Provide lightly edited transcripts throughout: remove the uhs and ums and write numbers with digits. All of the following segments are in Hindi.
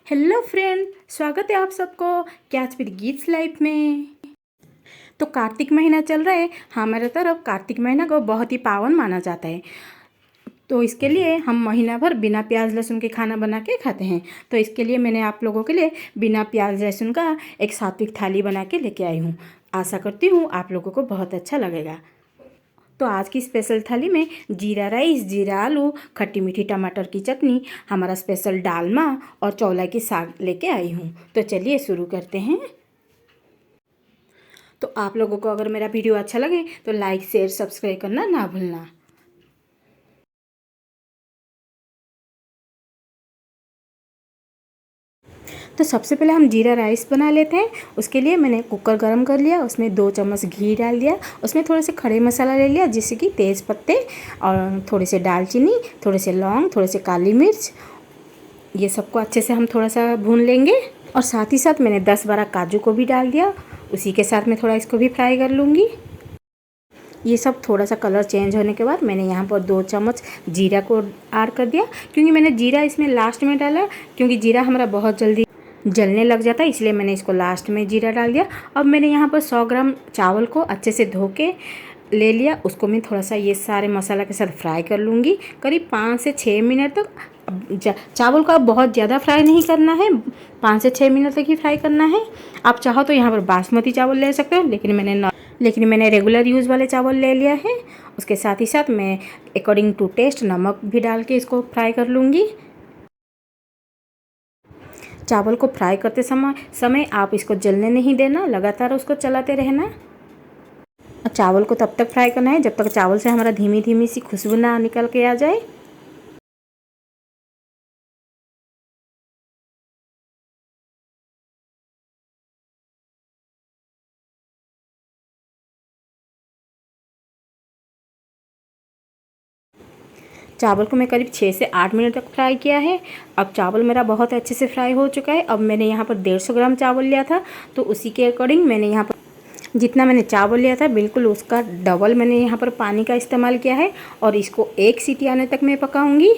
हेलो फ्रेंड, स्वागत है आप सबको कैच विद गीट्स लाइफ में। तो कार्तिक महीना चल रहा है। हमारे तरफ कार्तिक महीना को बहुत ही पावन माना जाता है। तो इसके लिए हम महीना भर बिना प्याज लहसुन के खाना बना के खाते हैं। तो इसके लिए मैंने आप लोगों के लिए बिना प्याज लहसुन का एक सात्विक थाली बना के लेके आई हूँ। आशा करती हूँ आप लोगों को बहुत अच्छा लगेगा। तो आज की स्पेशल थाली में जीरा राइस, जीरा आलू, खट्टी मीठी टमाटर की चटनी, हमारा स्पेशल डालमा और चौला की साग लेके आई हूँ। तो चलिए शुरू करते हैं। तो आप लोगों को अगर मेरा वीडियो अच्छा लगे तो लाइक शेयर सब्सक्राइब करना ना भूलना। तो सबसे पहले हम जीरा राइस बना लेते हैं। उसके लिए मैंने कुकर गरम कर लिया, उसमें 2 चम्मच घी डाल दिया, उसमें थोड़े से खड़े मसाला ले लिया जैसे कि तेज़ पत्ते और थोड़े से दालचीनी, थोड़े से लौंग, थोड़े से काली मिर्च। ये सबको अच्छे से हम थोड़ा सा भून लेंगे। और साथ ही साथ मैंने 10-12 काजू को भी डाल दिया। उसी के साथ में थोड़ा इसको भी फ्राई कर लूँगी। ये सब थोड़ा सा कलर चेंज होने के बाद मैंने यहाँ पर 2 चम्मच जीरा को ऐड कर दिया, क्योंकि मैंने जीरा इसमें लास्ट में डाला, क्योंकि जीरा हमारा बहुत जल्दी जलने लग जाता है, इसलिए मैंने इसको लास्ट में जीरा डाल दिया। अब मैंने यहाँ पर 100 ग्राम चावल को अच्छे से धो के ले लिया। उसको मैं थोड़ा सा ये सारे मसाला के साथ फ्राई कर लूँगी करीब 5 से 6 मिनट तक। चावल को आप बहुत ज़्यादा फ्राई नहीं करना है, 5 से 6 मिनट तक ही फ्राई करना है। आप चाहो तो यहाँ पर बासमती चावल ले सकते हो, लेकिन मैंने रेगुलर यूज़ वाले चावल ले लिया है। उसके साथ ही साथ मैं अकॉर्डिंग टू टेस्ट नमक भी डाल के इसको फ्राई कर लूँगी। चावल को फ्राई करते समय आप इसको जलने नहीं देना, लगातार उसको चलाते रहना। चावल को तब तक फ्राई करना है जब तक चावल से हमारा धीमी धीमी सी खुशबू ना निकल के आ जाए। चावल को मैं करीब 6 से 8 मिनट तक फ्राई किया है। अब चावल मेरा बहुत अच्छे से फ्राई हो चुका है। अब मैंने यहाँ पर 150 ग्राम चावल लिया था, तो उसी के अकॉर्डिंग मैंने यहाँ पर जितना मैंने चावल लिया था बिल्कुल उसका डबल मैंने यहाँ पर पानी का इस्तेमाल किया है। और इसको 1 सीटी आने तक मैं पकाऊंगी।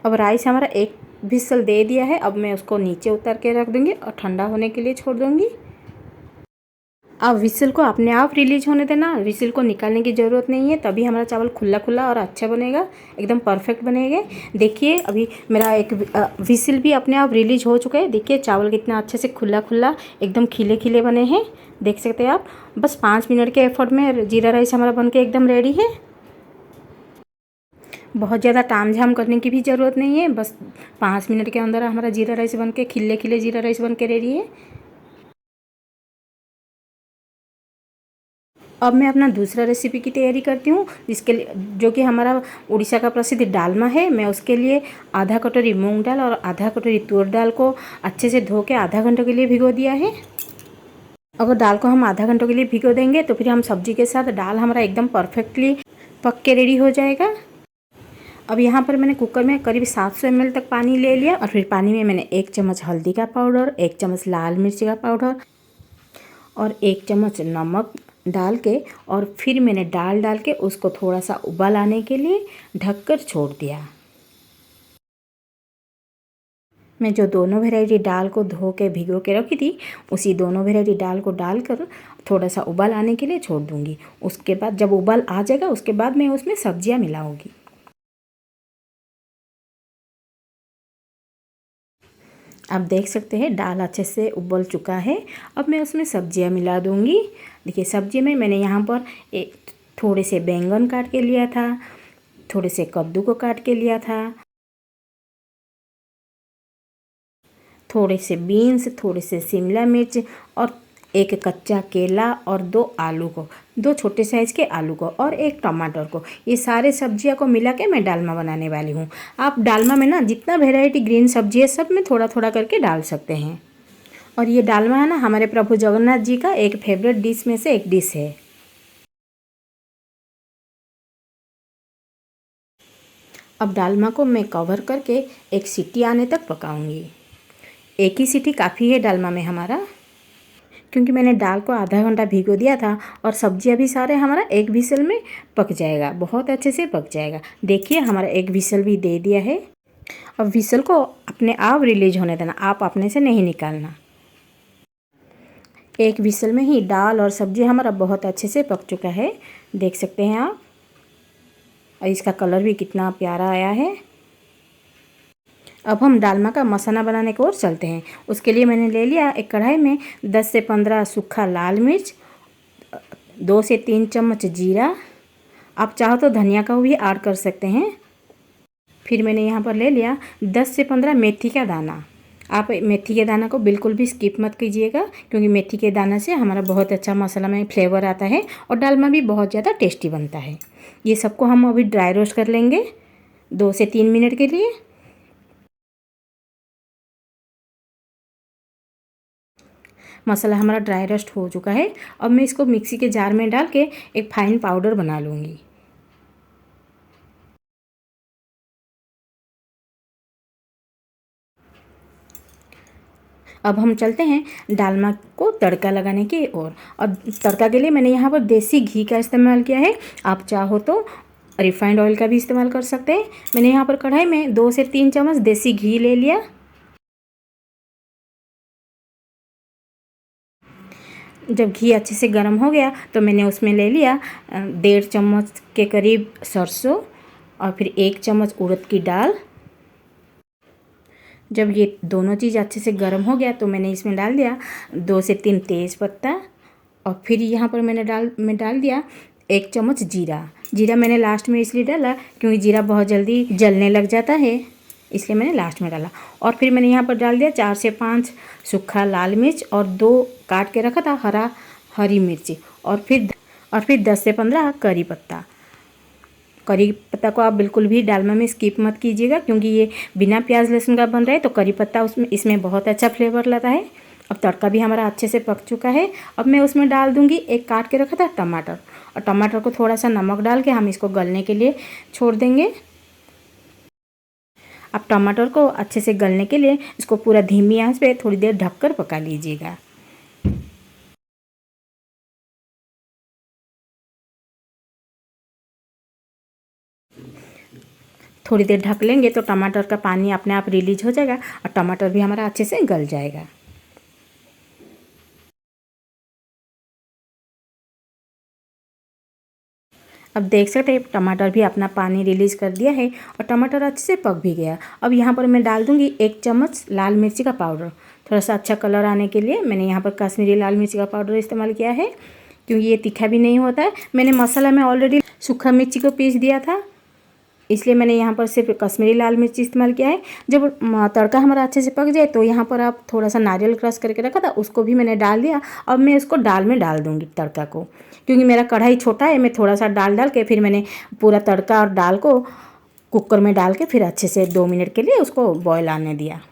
अब राइस हमारा एक विसल दे दिया है। अब मैं उसको नीचे उतार के रख दूँगी और ठंडा होने के लिए छोड़ दूँगी। अब विसल को अपने आप रिलीज होने देना, विसल को निकालने की ज़रूरत नहीं है, तभी हमारा चावल खुला खुला और अच्छा बनेगा, एकदम परफेक्ट बनेगा। देखिए अभी मेरा एक विसल भी अपने आप रिलीज हो चुका है। देखिए चावल कितना अच्छे से खुला खुला एकदम खिले खिले बने हैं, देख सकते हैं आप। बस 5 मिनट के एफर्ट में जीरा राइस हमारा बन के एकदम रेडी है। बहुत ज़्यादा ताम झाम करने की भी ज़रूरत नहीं है, बस 5 मिनट के अंदर हमारा जीरा राइस बन के खिले खिले जीरा राइस बन के रेडी है। अब मैं अपना दूसरा रेसिपी की तैयारी करती हूँ, जिसके लिए जो कि हमारा उड़ीसा का प्रसिद्ध डालमा है। मैं उसके लिए आधा कटोरी मूंग दाल और आधा कटोरी तुअर दाल को अच्छे से धो के आधा घंटे के लिए भिगो दिया है। अगर दाल को हम आधा घंटे के लिए भिगो देंगे तो फिर हम सब्जी के साथ दाल हमारा एकदम परफेक्टली पक के रेडी हो जाएगा। अब यहाँ पर मैंने कुकर में करीब 700 ml तक पानी ले लिया और फिर पानी में मैंने 1 चम्मच हल्दी का पाउडर, 1 चम्मच लाल मिर्ची का पाउडर और 1 चम्मच नमक डाल के और फिर मैंने दाल डाल के उसको थोड़ा सा उबाल आने के लिए ढककर छोड़ दिया। मैं जो दोनों वैरायटी दाल को धो के भिगो के रखी थी, उसी दोनों वैरायटी दाल को डालकर थोड़ा सा उबाल आने के लिए छोड़ दूँगी। उसके बाद जब उबाल आ जाएगा उसके बाद मैं उसमें सब्जियाँ मिलाऊँगी। आप देख सकते हैं दाल अच्छे से उबल चुका है। अब मैं उसमें सब्जियां मिला दूंगी। देखिए सब्जी में मैंने यहाँ पर थोड़े से बैंगन काट के लिया था, थोड़े से कद्दू को काट के लिया था, थोड़े से बीन्स, थोड़े से शिमला मिर्च और एक कच्चा केला और 2 आलू को, 2 छोटे साइज़ के आलू को और 1 टमाटर को, ये सारे सब्जियों को मिला के मैं डालमा बनाने वाली हूँ। आप डालमा में ना जितना वैरायटी ग्रीन सब्जी है सब में थोड़ा थोड़ा करके डाल सकते हैं। और ये डालमा है ना हमारे प्रभु जगन्नाथ जी का एक फेवरेट डिश में से एक डिश है। अब डालमा को मैं कवर करके 1 सीटी आने तक पकाऊंगी। एक ही सीटी काफ़ी है डालमा में हमारा। क्योंकि मैंने दाल को आधा घंटा भिगो दिया था और सब्जी अभी सारे हमारा एक विसल में पक जाएगा, बहुत अच्छे से पक जाएगा। देखिए हमारा एक विसल भी दे दिया है। अब विसल को अपने आप रिलीज होने देना, आप अपने से नहीं निकालना। एक विसल में ही दाल और सब्जी हमारा बहुत अच्छे से पक चुका है, देख सकते हैं आप। और इसका कलर भी कितना प्यारा आया है। अब हम डालमा का मसाला बनाने की ओर चलते हैं। उसके लिए मैंने ले लिया एक कढ़ाई में 10 से 15 सूखा लाल मिर्च, 2 से 3 चम्मच जीरा, आप चाहो तो धनिया का भी ऐड कर सकते हैं। फिर मैंने यहाँ पर ले लिया 10 से 15 मेथी का दाना। आप मेथी के दाना को बिल्कुल भी स्किप मत कीजिएगा, क्योंकि मेथी के दाना से हमारा बहुत अच्छा मसाला में फ्लेवर आता है और डालमा भी बहुत ज़्यादा टेस्टी बनता है। ये सबको हम अभी ड्राई रोस्ट कर लेंगे 2 से 3 मिनट के लिए। मसाला हमारा ड्राई रोस्ट हो चुका है। अब मैं इसको मिक्सी के जार में डाल के एक फाइन पाउडर बना लूँगी। अब हम चलते हैं डालमा को तड़का लगाने की ओर। और तड़का के लिए मैंने यहाँ पर देसी घी का इस्तेमाल किया है, आप चाहो तो रिफाइंड ऑयल का भी इस्तेमाल कर सकते हैं। मैंने यहाँ पर कढ़ाई में 2 से 3 चम्मच देसी घी ले लिया। जब घी अच्छे से गर्म हो गया तो मैंने उसमें ले लिया 1.5 चम्मच के करीब सरसों और फिर 1 चम्मच उड़द की दाल। जब ये दोनों चीज़ अच्छे से गर्म हो गया तो मैंने इसमें डाल दिया 2 से 3 तेज़ पत्ता। और फिर यहाँ पर मैंने डाल दिया 1 चम्मच जीरा। जीरा मैंने लास्ट में इसलिए डाला क्योंकि जीरा बहुत जल्दी जलने लग जाता है, इसलिए मैंने लास्ट में डाला। और फिर मैंने यहाँ पर डाल दिया 4 से 5 सूखा लाल मिर्च और 2 काट के रखा था हरी मिर्ची। और फिर 10 से 15 करी पत्ता। करी पत्ता को आप बिल्कुल भी डालमा में स्किप मत कीजिएगा, क्योंकि ये बिना प्याज लहसुन का बन रहा है तो करी पत्ता इसमें बहुत अच्छा फ्लेवर लाता है। अब तड़का भी हमारा अच्छे से पक चुका है। अब मैं उसमें डाल दूँगी एक काट के रखा था टमाटर, और टमाटर को थोड़ा सा नमक डाल के हम इसको गलने के लिए छोड़ देंगे। अब टमाटर को अच्छे से गलने के लिए इसको पूरा धीमी आंच पे थोड़ी देर ढककर पका लीजिएगा। थोड़ी देर ढक लेंगे तो टमाटर का पानी अपने आप रिलीज हो जाएगा और टमाटर भी हमारा अच्छे से गल जाएगा। अब देख सकते हैं टमाटर भी अपना पानी रिलीज़ कर दिया है और टमाटर अच्छे से पक भी गया। अब यहाँ पर मैं डाल दूँगी 1 चम्मच लाल मिर्ची का पाउडर। थोड़ा सा अच्छा कलर आने के लिए मैंने यहाँ पर कश्मीरी लाल मिर्ची का पाउडर इस्तेमाल किया है, क्योंकि ये तीखा भी नहीं होता है। मैंने मसाला में ऑलरेडी सूखा मिर्ची को पीस दिया था, इसलिए मैंने यहाँ पर सिर्फ कश्मीरी लाल मिर्ची इस्तेमाल किया है। जब तड़का हमारा अच्छे से पक जाए तो यहाँ पर आप थोड़ा सा नारियल क्रश करके रखा था उसको भी मैंने डाल दिया। अब मैं इसको दाल में डाल दूँगी तड़का को, क्योंकि मेरा कढ़ाई छोटा है। मैं थोड़ा सा डाल के फिर मैंने पूरा तड़का और दाल को कुकर में डाल के फिर अच्छे से 2 मिनट के लिए उसको बॉयल आने दिया।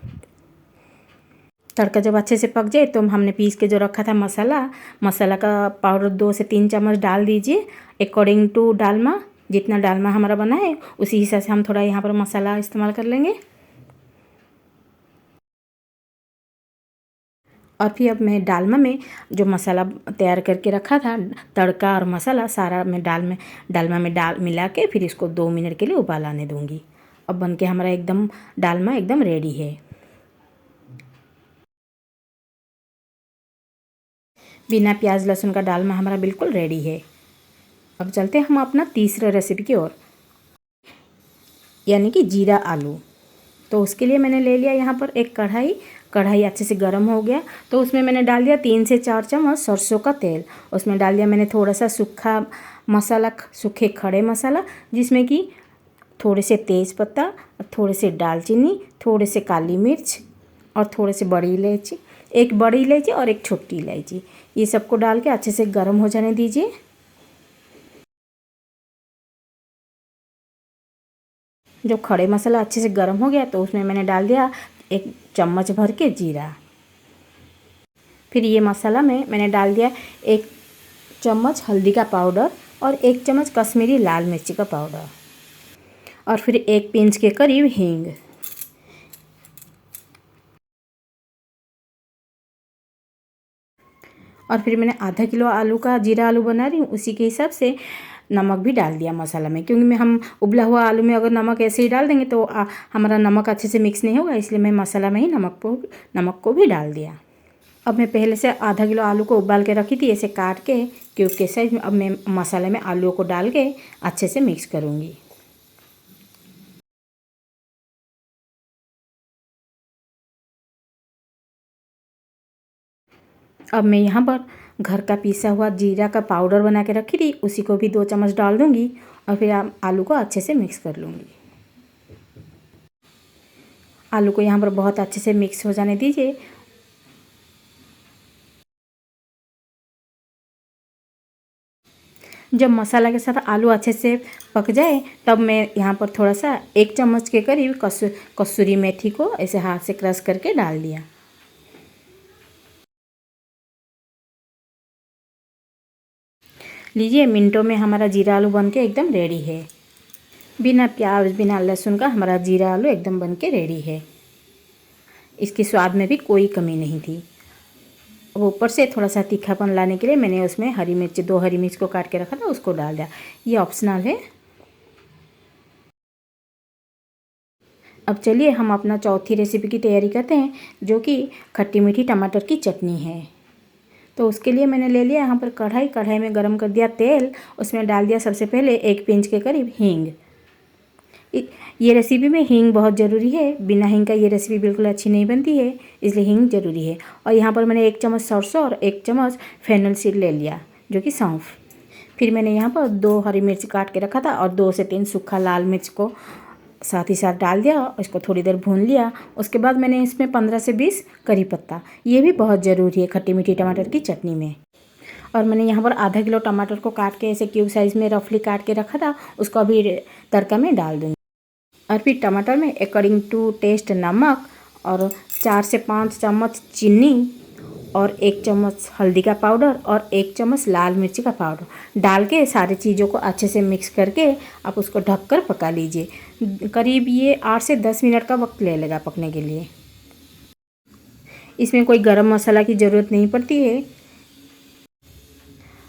तड़का जब अच्छे से पक जाए तो हमने पीस के जो रखा था मसाला का पाउडर 2 से 3 चम्मच डाल दीजिए, अकॉर्डिंग टू डालमा। जितना डालमा हमारा बना है उसी हिसाब से हम थोड़ा यहाँ पर मसाला इस्तेमाल कर लेंगे। और फिर अब मैं डालमा में जो मसाला तैयार करके रखा था, तड़का और मसाला सारा मैं डालमा में मिला के फिर इसको 2 मिनट के लिए उबाल आने दूँगी। अब बन के हमारा डालमा एकदम रेडी है। बिना प्याज लहसुन का डालमा हमारा बिल्कुल रेडी है। अब चलते हैं हम अपना तीसरा रेसिपी की ओर, यानी कि जीरा आलू। तो उसके लिए मैंने ले लिया यहाँ पर एक कढ़ाई अच्छे से गर्म हो गया तो उसमें मैंने डाल दिया 3 से 4 चम्मच सरसों का तेल। उसमें डाल दिया मैंने थोड़ा सा सूखे खड़े मसाला, जिसमें कि थोड़े से तेज़ पत्ता, थोड़े से दालचीनी, थोड़े से काली मिर्च और थोड़े से बड़ी इलायची, एक बड़ी इलायची और एक छोटी इलायची। ये सबको डाल के अच्छे से गर्म हो जाने दीजिए। जब खड़े मसाला अच्छे से गर्म हो गया तो उसमें मैंने डाल दिया 1 चम्मच भर के जीरा। फिर ये मसाला में मैंने डाल दिया 1 चम्मच हल्दी का पाउडर और 1 चम्मच कश्मीरी लाल मिर्ची का पाउडर और फिर 1 पिंच के करीब हींग। और फिर मैंने आधा किलो आलू का जीरा आलू बना रही हूँ, उसी के हिसाब से नमक भी डाल दिया मसाला में, क्योंकि हम उबला हुआ आलू में अगर नमक ऐसे ही डाल देंगे तो हमारा नमक अच्छे से मिक्स नहीं होगा, इसलिए मैं मसाला में ही नमक को भी डाल दिया। अब मैं पहले से आधा किलो आलू को उबाल के रखी थी, ऐसे काट के क्यूब के साइज में। अब मैं मसाले में आलू को डाल के अच्छे से मिक्स करूँगी। अब मैं यहाँ पर घर का पीसा हुआ जीरा का पाउडर बना के रखी थी, उसी को भी 2 चम्मच डाल दूँगी और फिर आलू को अच्छे से मिक्स कर लूँगी। आलू को यहाँ पर बहुत अच्छे से मिक्स हो जाने दीजिए। जब मसाला के साथ आलू अच्छे से पक जाए तब मैं यहाँ पर थोड़ा सा 1 चम्मच के करीब कसूरी मेथी को ऐसे हाथ से क्रश करके डाल दिया। लीजिए, मिनटों में हमारा जीरा आलू बनके एकदम रेडी है। बिना प्याज बिना लहसुन का हमारा जीरा आलू एकदम बनके रेडी है। इसके स्वाद में भी कोई कमी नहीं थी। अब ऊपर से थोड़ा सा तीखापन लाने के लिए मैंने उसमें हरी मिर्च 2 हरी मिर्च को काट के रखा था, उसको डाल दिया। ये ऑप्शनल है। अब चलिए हम अपना चौथी रेसिपी की तैयारी करते हैं, जो कि खट्टी मीठी टमाटर की चटनी है। तो उसके लिए मैंने ले लिया यहाँ पर कढ़ाई में गरम कर दिया तेल। उसमें डाल दिया सबसे पहले 1 पिंच के करीब हींग। ये रेसिपी में हींग बहुत ज़रूरी है, बिना हींग का ये रेसिपी बिल्कुल अच्छी नहीं बनती है, इसलिए हींग ज़रूरी है। और यहाँ पर मैंने 1 चम्मच सरसों और 1 चम्मच फेनल सीड ले लिया, जो कि सौंफ। फिर मैंने यहाँ पर 2 हरी मिर्च काट के रखा था और 2 से 3 सूखा लाल मिर्च को साथ ही साथ डाल दिया और इसको थोड़ी देर भून लिया। उसके बाद मैंने इसमें 15 से 20 करी पत्ता, ये भी बहुत ज़रूरी है खट्टी मीठी टमाटर की चटनी में। और मैंने यहाँ पर आधा किलो टमाटर को काट के ऐसे क्यूब साइज़ में रफली काट के रखा था, उसको अभी तड़का में डाल दूँगी। और फिर टमाटर में अकॉर्डिंग टू टेस्ट नमक और 4 से 5 चम्मच चीनी और 1 चम्मच हल्दी का पाउडर और 1 चम्मच लाल मिर्ची का पाउडर डाल के सारी चीज़ों को अच्छे से मिक्स करके आप उसको ढककर पका लीजिए। करीब ये 8 से 10 मिनट का वक्त ले लेगा पकने के लिए। इसमें कोई गरम मसाला की ज़रूरत नहीं पड़ती है।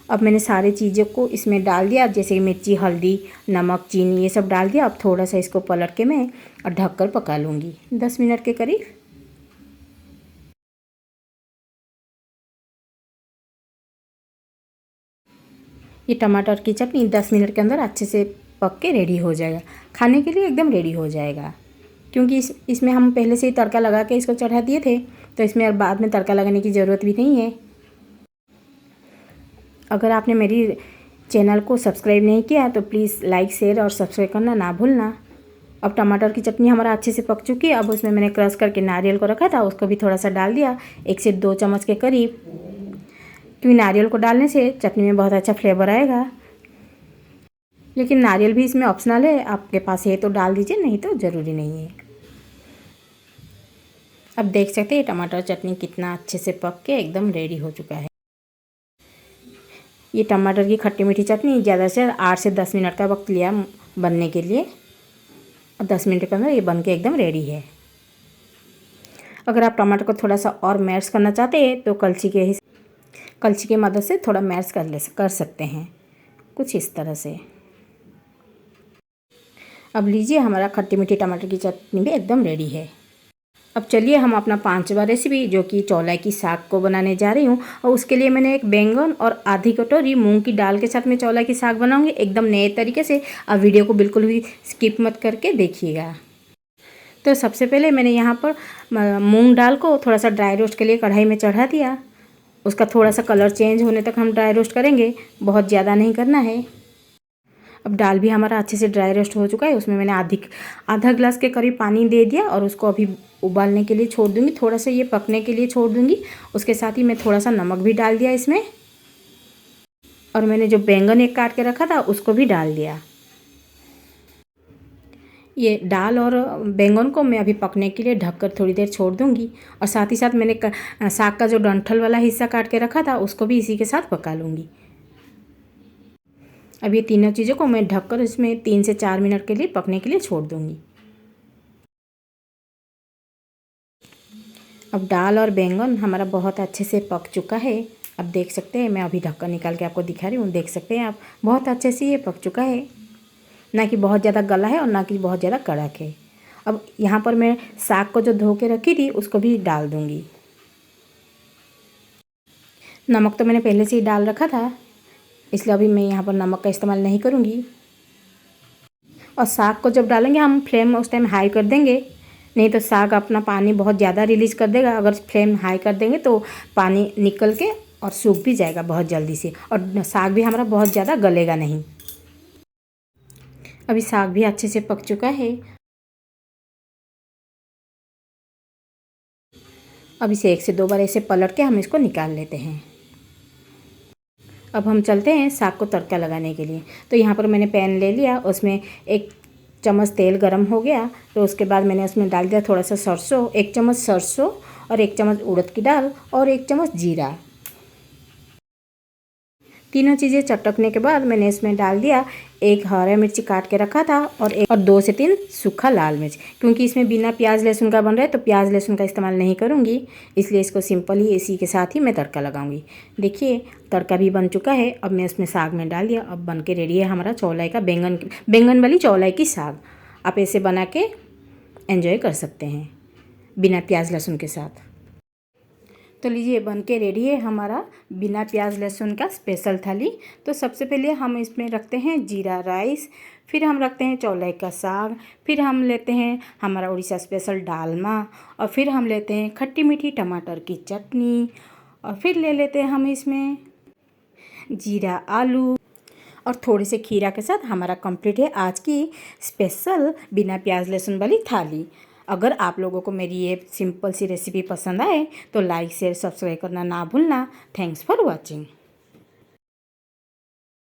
अब मैंने सारी चीज़ों को इसमें डाल दिया, जैसे कि मिर्ची, हल्दी, नमक, चीनी, ये सब डाल दिया। अब थोड़ा सा इसको पलट के मैं और ढककर पका लूँगी 10 मिनट के करीब। ये टमाटर की चटनी 10 मिनट के अंदर अच्छे से पक के रेडी हो जाएगा, खाने के लिए एकदम रेडी हो जाएगा। क्योंकि इसमें हम पहले से ही तड़का लगा के इसको चढ़ा दिए थे, तो इसमें अब बाद में तड़का लगाने की ज़रूरत भी नहीं है। अगर आपने मेरी चैनल को सब्सक्राइब नहीं किया तो प्लीज़ लाइक, शेयर और सब्सक्राइब करना ना भूलना। अब टमाटर की चटनी हमारा अच्छे से पक चुकी है। अब उसमें मैंने क्रश करके नारियल को रखा था, उसको भी थोड़ा सा डाल दिया, 1 से 2 चम्मच के करीब, क्योंकि नारियल को डालने से चटनी में बहुत अच्छा फ्लेवर आएगा। लेकिन नारियल भी इसमें ऑप्शनल है, आपके पास है तो डाल दीजिए, नहीं तो ज़रूरी नहीं है। अब देख सकते हैं टमाटर चटनी कितना अच्छे से पक के एकदम रेडी हो चुका है। ये टमाटर की खट्टी मीठी चटनी ज़्यादा से 8 से 10 मिनट का वक्त लिया बनने के लिए, और 10 मिनट के अंदर ये बन के एकदम रेडी है। अगर आप टमाटर को थोड़ा सा और मैश करना चाहते हैं तो कलछी की मदद से थोड़ा मैश कर सकते हैं, कुछ इस तरह से। अब लीजिए, हमारा खट्टी मीठी टमाटर की चटनी भी एकदम रेडी है। अब चलिए हम अपना 5वां रेसिपी, जो कि चौलाई की साग को बनाने जा रही हूँ। और उसके लिए मैंने 1 बैंगन और आधी कटोरी मूंग की दाल के साथ में चौलाई की साग बनाऊंगी एकदम नए तरीके से। अब वीडियो को बिल्कुल भी स्किप मत करके देखिएगा। तो सबसे पहले मैंने यहाँ पर मूंग दाल को थोड़ा सा ड्राई रोस्ट के लिए कढ़ाई में चढ़ा दिया। उसका थोड़ा सा कलर चेंज होने तक हम ड्राई रोस्ट करेंगे, बहुत ज़्यादा नहीं करना है। अब दाल भी हमारा अच्छे से ड्राई रोस्ट हो चुका है। उसमें मैंने आधा ग्लास के करीब पानी दे दिया और उसको अभी उबालने के लिए छोड़ दूँगी, थोड़ा सा ये पकने के लिए छोड़ दूँगी। उसके साथ ही मैं थोड़ा सा नमक भी डाल दिया इसमें, और मैंने जो बैंगन एक काट के रखा था उसको भी डाल दिया। ये दाल और बैंगन को मैं अभी पकने के लिए ढककर थोड़ी देर छोड़ दूँगी। और साथ ही साथ मैंने साग का जो डंठल वाला हिस्सा काट के रखा था उसको भी इसी के साथ पका लूँगी। अब ये तीनों चीज़ों को मैं ढककर इसमें 3 से 4 मिनट के लिए पकने के लिए छोड़ दूँगी। अब दाल और बैंगन हमारा बहुत अच्छे से पक चुका है अब देख सकते हैं, मैं अभी ढक्कन निकाल के आपको दिखा रही हूँ। देख सकते हैं आप, बहुत अच्छे से ये पक चुका है, ना कि बहुत ज़्यादा गला है और ना कि बहुत ज़्यादा कड़क है। अब यहाँ पर मैं साग को जो धो के रखी थी उसको भी डाल दूँगी। नमक तो मैंने पहले से ही डाल रखा था, इसलिए अभी मैं यहाँ पर नमक का इस्तेमाल नहीं करूँगी। और साग को जब डालेंगे हम फ्लेम उस टाइम हाई कर देंगे, नहीं तो साग अपना पानी बहुत ज़्यादा रिलीज़ कर देगा। अगर फ्लेम हाई कर देंगे तो पानी निकल के और सूख भी जाएगा बहुत जल्दी से, और साग भी हमारा बहुत ज़्यादा गलेगा नहीं। अभी साग भी अच्छे से पक चुका है। अब इसे 1 से 2 बार ऐसे पलट के हम इसको निकाल लेते हैं। अब हम चलते हैं साग को तड़का लगाने के लिए। तो यहाँ पर मैंने पैन ले लिया, उसमें 1 चम्मच तेल गरम हो गया, तो उसके बाद मैंने उसमें डाल दिया थोड़ा सा सरसों, 1 चम्मच सरसों और 1 चम्मच उड़द की दाल और 1 चम्मच जीरा। तीनों चीज़ें चटकने के बाद मैंने इसमें डाल दिया 1 हरा मिर्ची काट के रखा था और 2 से 3 सूखा लाल मिर्च। क्योंकि इसमें बिना प्याज लहसुन का बन रहा है तो प्याज लहसुन का इस्तेमाल नहीं करूँगी, इसलिए इसको सिंपल ही इसी के साथ ही मैं तड़का लगाऊंगी। देखिए तड़का भी बन चुका है। अब मैं इसमें साग में डाल दिया। अब बन के रेडी है हमारा चौलाई का बैंगन वाली चौलाई की साग। आप ऐसे बना के एंजॉय कर सकते हैं बिना प्याज लहसुन के साथ। तो लीजिए बन के रेडी है हमारा बिना प्याज लहसुन का स्पेशल थाली। तो सबसे पहले हम इसमें रखते हैं जीरा राइस, फिर हम रखते हैं चौलाई का साग, फिर हम लेते हैं हमारा उड़ीसा स्पेशल डालमा, और फिर हम लेते हैं खट्टी मीठी टमाटर की चटनी, और फिर ले लेते हैं हम इसमें जीरा आलू और थोड़े से खीरा के साथ हमारा कंप्लीट है आज की स्पेशल बिना प्याज लहसुन वाली थाली। अगर आप लोगों को मेरी ये सिंपल सी रेसिपी पसंद आए तो लाइक शेयर सब्सक्राइब करना ना भूलना। Thanks for watching.